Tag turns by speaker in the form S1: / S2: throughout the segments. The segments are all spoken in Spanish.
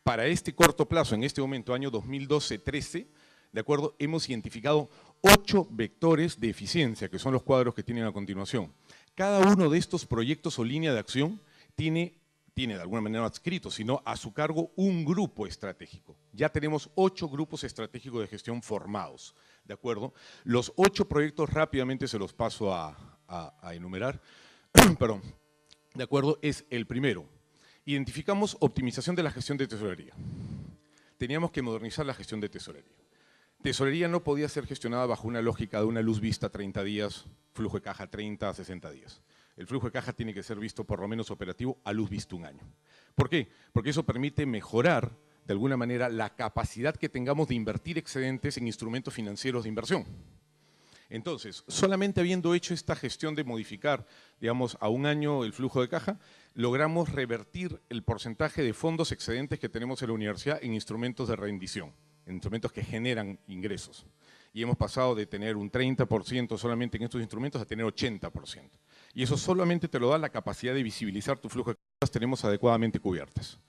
S1: Para este corto plazo, en este momento, año 2012-13, ¿de acuerdo? Hemos identificado 8 vectores de eficiencia, que son los cuadros que tienen a continuación. Cada uno de estos proyectos o línea de acción tiene de alguna manera adscrito, sino a su cargo un grupo estratégico. Ya tenemos 8 grupos estratégicos de gestión formados, ¿de acuerdo? Los 8 proyectos rápidamente se los paso a enumerar, perdón, ¿de acuerdo? Es el primero. Identificamos optimización de la gestión de tesorería. Teníamos que modernizar la gestión de tesorería. Tesorería no podía ser gestionada bajo una lógica de una luz vista 30 días, flujo de caja 30 a 60 días. El flujo de caja tiene que ser visto por lo menos operativo a luz vista un año. ¿Por qué? Porque eso permite mejorar de alguna manera la capacidad que tengamos de invertir excedentes en instrumentos financieros de inversión. Entonces, solamente habiendo hecho esta gestión de modificar, digamos, a un año el flujo de caja, logramos revertir el porcentaje de fondos excedentes que tenemos en la universidad en instrumentos de rendición, en instrumentos que generan ingresos. Y hemos pasado de tener un 30% solamente en estos instrumentos a tener 80%. Y eso solamente te lo da la capacidad de visibilizar tu flujo de cajas, tenemos adecuadamente cubiertas.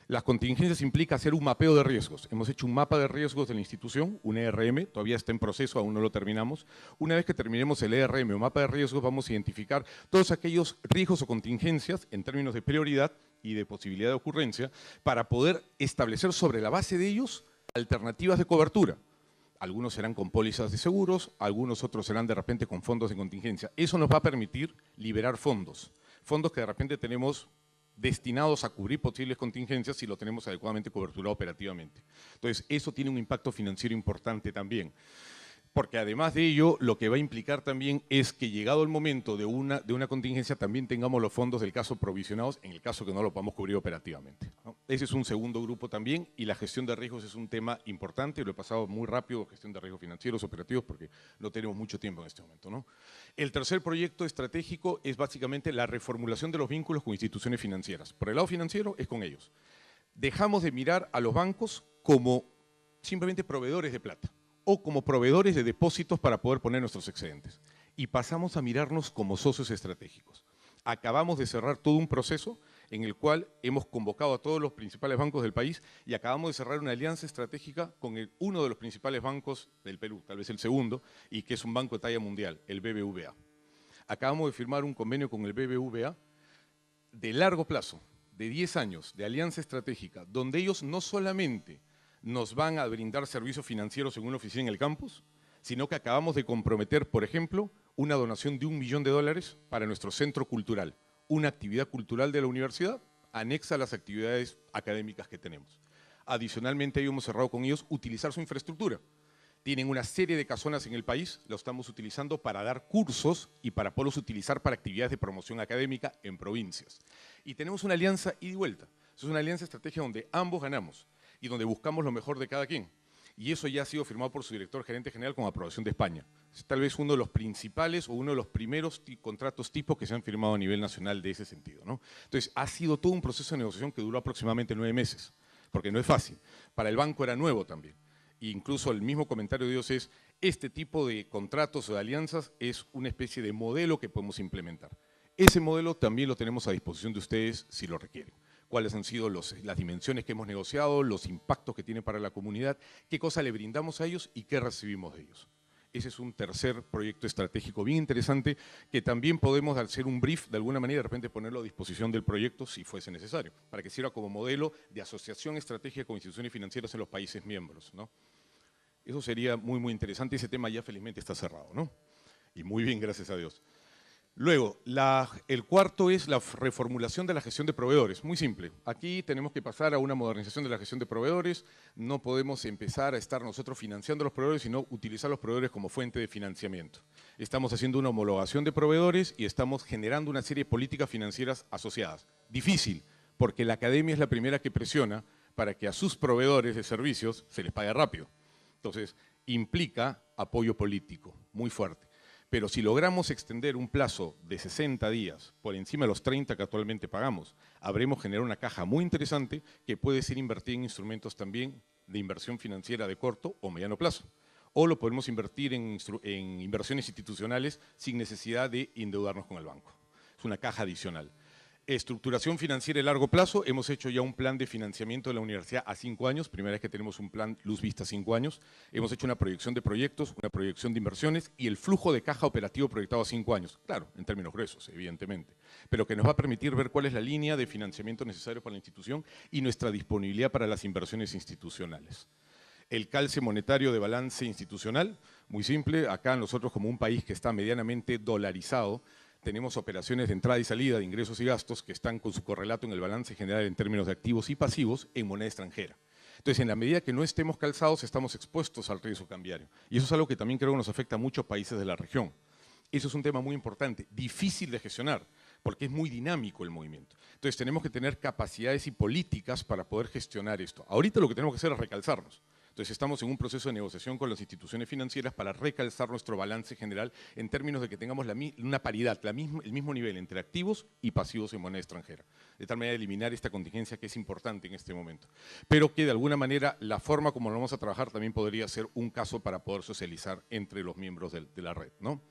S1: Las contingencias implica hacer un mapeo de riesgos. Hemos hecho un mapa de riesgos de la institución, un ERM, todavía está en proceso, aún no lo terminamos. Una vez que terminemos el ERM o mapa de riesgos, vamos a identificar todos aquellos riesgos o contingencias en términos de prioridad y de posibilidad de ocurrencia para poder establecer sobre la base de ellos alternativas de cobertura. Algunos serán con pólizas de seguros, algunos otros serán de repente con fondos de contingencia. Eso nos va a permitir liberar fondos, fondos que de repente tenemos destinados a cubrir posibles contingencias si lo tenemos adecuadamente coberturado operativamente. Entonces, eso tiene un impacto financiero importante también. Porque además de ello, lo que va a implicar también es que llegado el momento de una contingencia también tengamos los fondos del caso provisionados en el caso que no lo podamos cubrir operativamente, ¿no? Ese es un segundo grupo también y la gestión de riesgos es un tema importante, lo he pasado muy rápido, gestión de riesgos financieros, operativos, porque no tenemos mucho tiempo en este momento, ¿no? El tercer proyecto estratégico es básicamente la reformulación de los vínculos con instituciones financieras. Por el lado financiero es con ellos. Dejamos de mirar a los bancos como simplemente proveedores de plata o como proveedores de depósitos para poder poner nuestros excedentes. Y pasamos a mirarnos como socios estratégicos. Acabamos de cerrar todo un proceso en el cual hemos convocado a todos los principales bancos del país y acabamos de cerrar una alianza estratégica con uno de los principales bancos del Perú, tal vez el segundo, y que es un banco de talla mundial, el BBVA. Acabamos de firmar un convenio con el BBVA de largo plazo, de 10 años, de alianza estratégica, donde ellos no solamente nos van a brindar servicios financieros en una oficina en el campus, sino que acabamos de comprometer, por ejemplo, una donación de $1 millón para nuestro centro cultural, una actividad cultural de la universidad anexa a las actividades académicas que tenemos. Adicionalmente, hemos cerrado con ellos utilizar su infraestructura. Tienen una serie de casonas en el país, lo estamos utilizando para dar cursos y para poderlos utilizar para actividades de promoción académica en provincias. Y tenemos una alianza ida y vuelta. Es una alianza estratégica donde ambos ganamos y donde buscamos lo mejor de cada quien. Y eso ya ha sido firmado por su director gerente general con aprobación de España. Es tal vez uno de los principales o uno de los primeros contratos tipos que se han firmado a nivel nacional de ese sentido, ¿no? Entonces, ha sido todo un proceso de negociación que duró aproximadamente 9 meses, porque no es fácil. Para el banco era nuevo también. E incluso el mismo comentario de ellos es, este tipo de contratos o de alianzas es una especie de modelo que podemos implementar. Ese modelo también lo tenemos a disposición de ustedes si lo requieren. Cuáles han sido las dimensiones que hemos negociado, los impactos que tiene para la comunidad, qué cosa le brindamos a ellos y qué recibimos de ellos. Ese es un tercer proyecto estratégico bien interesante que también podemos hacer un brief de alguna manera y de repente ponerlo a disposición del proyecto si fuese necesario, para que sirva como modelo de asociación estratégica con instituciones financieras en los países miembros, ¿no? Eso sería muy, muy interesante. Ese tema ya felizmente está cerrado, ¿no? Y muy bien, gracias a Dios. Luego, el cuarto es la reformulación de la gestión de proveedores. Muy simple. Aquí tenemos que pasar a una modernización de la gestión de proveedores. No podemos empezar a estar nosotros financiando a los proveedores, sino utilizar los proveedores como fuente de financiamiento. Estamos haciendo una homologación de proveedores y estamos generando una serie de políticas financieras asociadas. Difícil, porque la academia es la primera que presiona para que a sus proveedores de servicios se les pague rápido. Entonces, implica apoyo político muy fuerte. Pero si logramos extender un plazo de 60 días por encima de los 30 que actualmente pagamos, habremos generado una caja muy interesante que puede ser invertida en instrumentos también de inversión financiera de corto o mediano plazo. O lo podemos invertir en inversiones institucionales sin necesidad de endeudarnos con el banco. Es una caja adicional. Estructuración financiera a largo plazo. Hemos hecho ya un plan de financiamiento de la universidad a 5 años. Primera vez que tenemos un plan luz vista a 5 años. Hemos hecho una proyección de proyectos, una proyección de inversiones y el flujo de caja operativo proyectado a 5 años. Claro, en términos gruesos, evidentemente. Pero que nos va a permitir ver cuál es la línea de financiamiento necesario para la institución y nuestra disponibilidad para las inversiones institucionales. El calce monetario de balance institucional, muy simple. Acá nosotros, como un país que está medianamente dolarizado, tenemos operaciones de entrada y salida de ingresos y gastos que están con su correlato en el balance general en términos de activos y pasivos en moneda extranjera. Entonces, en la medida que no estemos calzados, estamos expuestos al riesgo cambiario. Y eso es algo que también creo que nos afecta a muchos países de la región. Eso es un tema muy importante, difícil de gestionar, porque es muy dinámico el movimiento. Entonces, tenemos que tener capacidades y políticas para poder gestionar esto. Ahorita lo que tenemos que hacer es recalzarnos. Entonces estamos en un proceso de negociación con las instituciones financieras para recalzar nuestro balance general en términos de que tengamos una paridad, el mismo nivel entre activos y pasivos en moneda extranjera. De tal manera de eliminar esta contingencia que es importante en este momento. Pero que de alguna manera la forma como lo vamos a trabajar también podría ser un caso para poder socializar entre los miembros de la red, ¿no?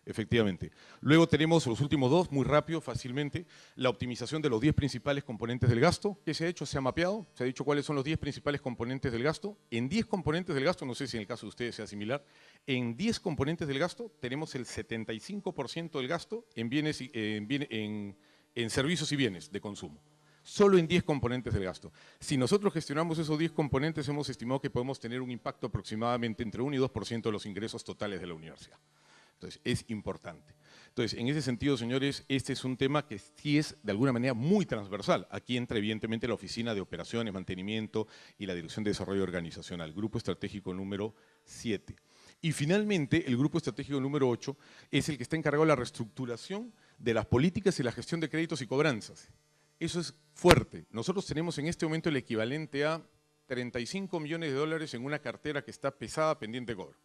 S1: Efectivamente. Luego tenemos los últimos dos, muy rápido, fácilmente, la optimización de los 10 principales componentes del gasto. ¿Qué se ha hecho? Se ha mapeado, se ha dicho cuáles son los 10 principales componentes del gasto. En 10 componentes del gasto, no sé si en el caso de ustedes sea similar, en 10 componentes del gasto tenemos el 75% del gasto en, en servicios y bienes de consumo. Solo en 10 componentes del gasto. Si nosotros gestionamos esos 10 componentes, hemos estimado que podemos tener un impacto aproximadamente entre 1 y 2% de los ingresos totales de la universidad. Entonces, es importante. Entonces, en ese sentido, señores, este es un tema que sí es de alguna manera muy transversal. Aquí entra evidentemente la Oficina de Operaciones, Mantenimiento y la Dirección de Desarrollo Organizacional, Grupo Estratégico número 7. Y finalmente, el Grupo Estratégico número 8 es el que está encargado de la reestructuración de las políticas y la gestión de créditos y cobranzas. Eso es fuerte. Nosotros tenemos en este momento el equivalente a 35 millones de dólares en una cartera que está pesada pendiente de cobro.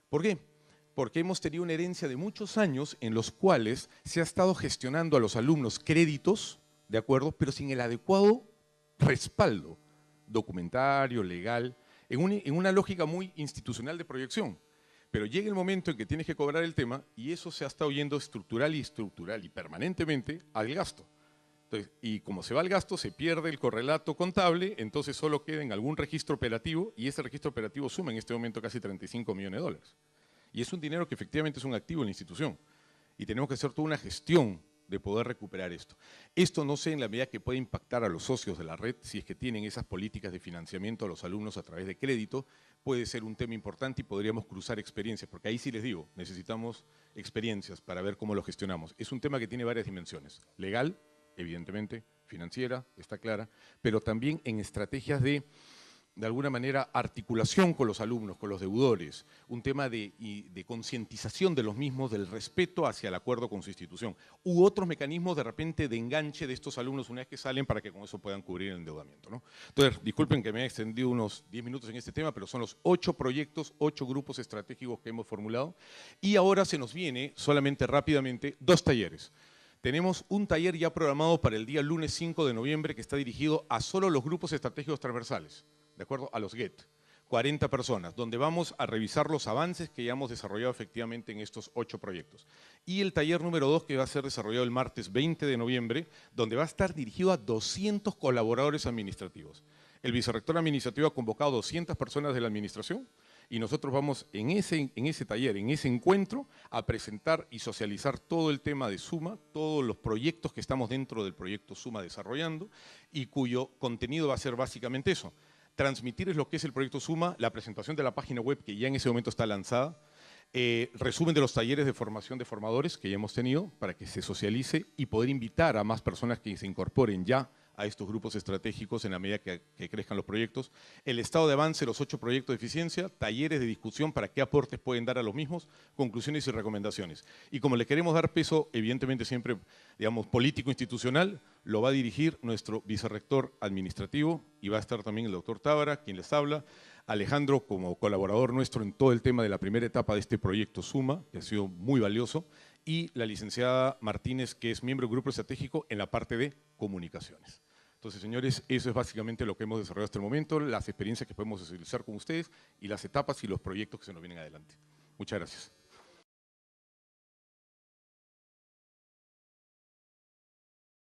S1: ¿Por qué? Porque hemos tenido una herencia de muchos años en los cuales se ha estado gestionando a los alumnos créditos, ¿de acuerdo?, pero sin el adecuado respaldo documentario, legal, en una lógica muy institucional de proyección. Pero llega el momento en que tienes que cobrar el tema y eso se ha estado yendo estructural y permanentemente al gasto. Entonces, y como se va al gasto, se pierde el correlato contable, entonces solo queda en algún registro operativo y ese registro operativo suma en este momento casi 35 millones de dólares. Y es un dinero que efectivamente es un activo en la institución. Y tenemos que hacer toda una gestión de poder recuperar esto. Esto no sé en la medida que puede impactar a los socios de la red, si es que tienen esas políticas de financiamiento a los alumnos a través de crédito, puede ser un tema importante y podríamos cruzar experiencias, porque ahí sí les digo, necesitamos experiencias para ver cómo lo gestionamos. Es un tema que tiene varias dimensiones. Legal, evidentemente, financiera, está clara, pero también en estrategias de alguna manera, articulación con los alumnos, con los deudores, un tema de concientización de los mismos, del respeto hacia el acuerdo con su institución, u otros mecanismos de repente de enganche de estos alumnos una vez que salen para que con eso puedan cubrir el endeudamiento, ¿no? Entonces, disculpen que me haya extendido unos 10 minutos en este tema, pero son los 8 proyectos, 8 grupos estratégicos que hemos formulado y ahora se nos viene, solamente rápidamente, 2 talleres. Tenemos un taller ya programado para el día lunes 5 de noviembre que está dirigido a solo los grupos estratégicos transversales, de acuerdo a los GET, 40 personas, donde vamos a revisar los avances que ya hemos desarrollado efectivamente en estos 8 proyectos. Y el taller número 2 que va a ser desarrollado el martes 20 de noviembre, donde va a estar dirigido a 200 colaboradores administrativos. El vicerrector administrativo ha convocado 200 personas de la administración y nosotros vamos en ese taller, en ese encuentro, a presentar y socializar todo el tema de Suma, todos los proyectos que estamos dentro del proyecto Suma desarrollando y cuyo contenido va a ser básicamente eso. Transmitirles lo que es el proyecto Suma, la presentación de la página web que ya en ese momento está lanzada, resumen de los talleres de formación de formadores que ya hemos tenido para que se socialice y poder invitar a más personas que se incorporen ya a estos grupos estratégicos en la medida que crezcan los proyectos, el estado de avance de los 8 proyectos de eficiencia, talleres de discusión para qué aportes pueden dar a los mismos, conclusiones y recomendaciones. Y como le queremos dar peso, evidentemente siempre, digamos, político-institucional, lo va a dirigir nuestro vicerrector administrativo y va a estar también el doctor Tábara, quien les habla, Alejandro como colaborador nuestro en todo el tema de la primera etapa de este proyecto Suma, que ha sido muy valioso, y la licenciada Martínez, que es miembro del grupo estratégico en la parte de comunicaciones. Entonces, señores, eso es básicamente lo que hemos desarrollado hasta el momento, las experiencias que podemos utilizar con ustedes y las etapas y los proyectos que se nos vienen adelante. Muchas gracias.